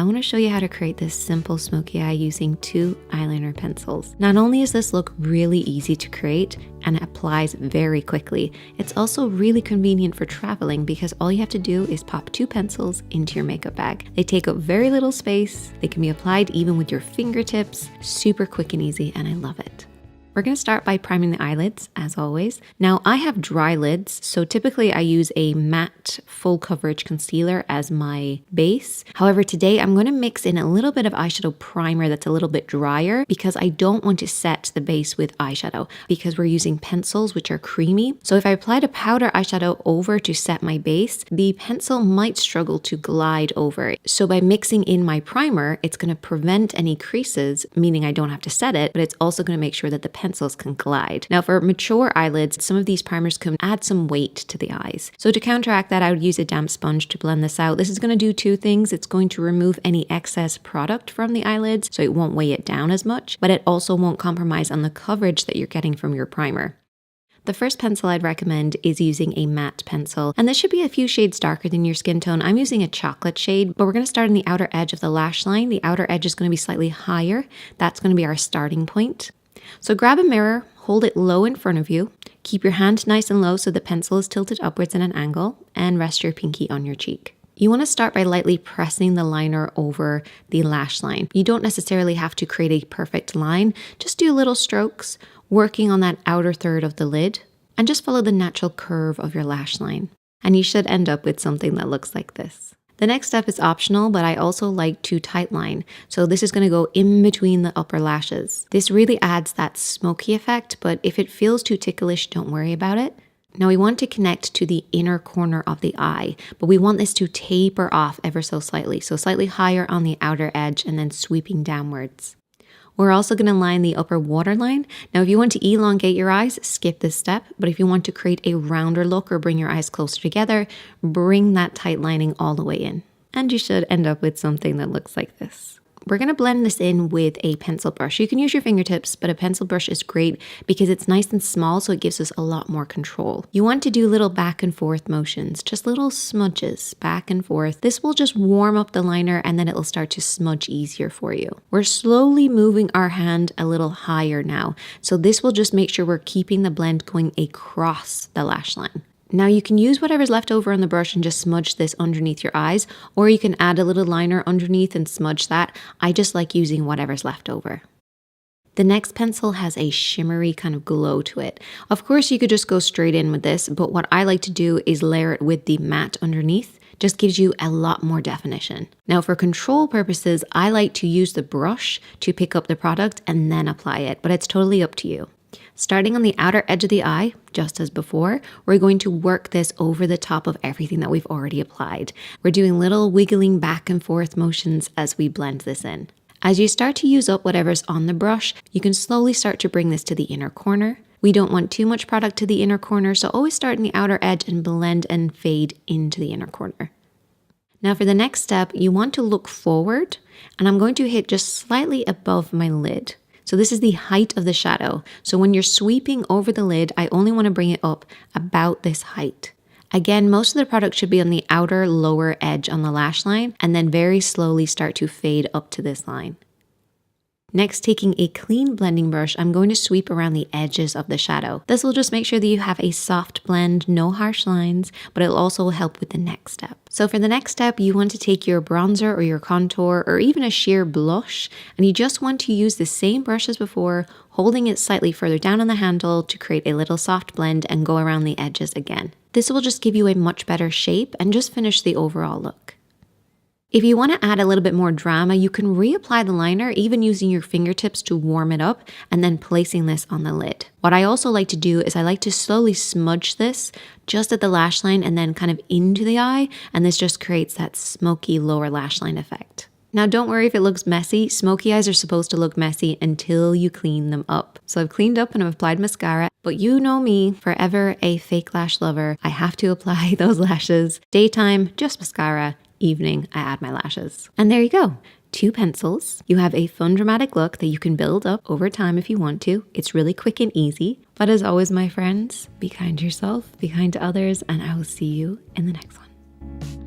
I want to show you how to create this simple smoky eye using 2 eyeliner pencils. Not only is this look really easy to create and it applies very quickly, it's also really convenient for traveling because all you have to do is pop 2 pencils into your makeup bag. They take up very little space, they can be applied even with your fingertips, super quick and easy, and I love it. We're going to start by priming the eyelids, as always. Now, I have dry lids, so typically I use a matte full coverage concealer as my base. However, today I'm going to mix in a little bit of eyeshadow primer that's a little bit drier because I don't want to set the base with eyeshadow because we're using pencils which are creamy. So if I applied a powder eyeshadow over to set my base, the pencil might struggle to glide over. So by mixing in my primer, it's going to prevent any creases, meaning I don't have to set it, but it's also going to make sure that the pencils can glide. Now for mature eyelids, some of these primers can add some weight to the eyes. So to counteract that, I would use a damp sponge to blend this out. This is going to do 2 things. It's going to remove any excess product from the eyelids, so it won't weigh it down as much, but it also won't compromise on the coverage that you're getting from your primer. The first pencil I'd recommend is using a matte pencil, and this should be a few shades darker than your skin tone. I'm using a chocolate shade, but we're going to start on the outer edge of the lash line. The outer edge is going to be slightly higher. That's going to be our starting point. So grab a mirror, hold it low in front of you, keep your hand nice and low so the pencil is tilted upwards at an angle, and rest your pinky on your cheek. You want to start by lightly pressing the liner over the lash line. You don't necessarily have to create a perfect line, just do little strokes, working on that outer third of the lid, and just follow the natural curve of your lash line. And you should end up with something that looks like this. The next step is optional, but I also like to tightline. So this is going to go in between the upper lashes. This really adds that smoky effect, but if it feels too ticklish, don't worry about it. Now we want to connect to the inner corner of the eye, but we want this to taper off ever so slightly. So slightly higher on the outer edge and then sweeping downwards. We're also going to line the upper waterline. Now, if you want to elongate your eyes, skip this step. But if you want to create a rounder look or bring your eyes closer together, bring that tight lining all the way in. And you should end up with something that looks like this. We're going to blend this in with a pencil brush. You can use your fingertips, but a pencil brush is great because it's nice and small, so it gives us a lot more control. You want to do little back and forth motions, just little smudges back and forth. This will just warm up the liner and then it will start to smudge easier for you. We're slowly moving our hand a little higher now. So this will just make sure we're keeping the blend going across the lash line. Now you can use whatever's left over on the brush and just smudge this underneath your eyes, or you can add a little liner underneath and smudge that. I just like using whatever's left over. The next pencil has a shimmery kind of glow to it. Of course, you could just go straight in with this, but what I like to do is layer it with the matte underneath. Just gives you a lot more definition. Now for control purposes, I like to use the brush to pick up the product and then apply it, but it's totally up to you. Starting on the outer edge of the eye, just as before, we're going to work this over the top of everything that we've already applied. We're doing little wiggling back and forth motions as we blend this in. As you start to use up whatever's on the brush, you can slowly start to bring this to the inner corner. We don't want too much product to the inner corner, so always start in the outer edge and blend and fade into the inner corner. Now for the next step, you want to look forward, and I'm going to hit just slightly above my lid. So this is the height of the shadow. So when you're sweeping over the lid, I only want to bring it up about this height. Again, most of the product should be on the outer lower edge on the lash line, and then very slowly start to fade up to this line. Next, taking a clean blending brush, I'm going to sweep around the edges of the shadow. This will just make sure that you have a soft blend, no harsh lines, but it'll also help with the next step. So for the next step, you want to take your bronzer or your contour or even a sheer blush, and you just want to use the same brush as before, holding it slightly further down on the handle to create a little soft blend and go around the edges again. This will just give you a much better shape and just finish the overall look. If you want to add a little bit more drama, you can reapply the liner, even using your fingertips to warm it up and then placing this on the lid. What I also like to do is I like to slowly smudge this just at the lash line and then kind of into the eye, and this just creates that smoky lower lash line effect. Now don't worry if it looks messy. Smoky eyes are supposed to look messy until you clean them up. So I've cleaned up and I've applied mascara, but you know me, forever a fake lash lover. I have to apply those lashes. Daytime, just mascara. Evening, I add my lashes. And there you go. 2 pencils. You have a fun dramatic look that you can build up over time if you want to. It's really quick and easy. But as always, my friends, be kind to yourself, be kind to others, and I will see you in the next one.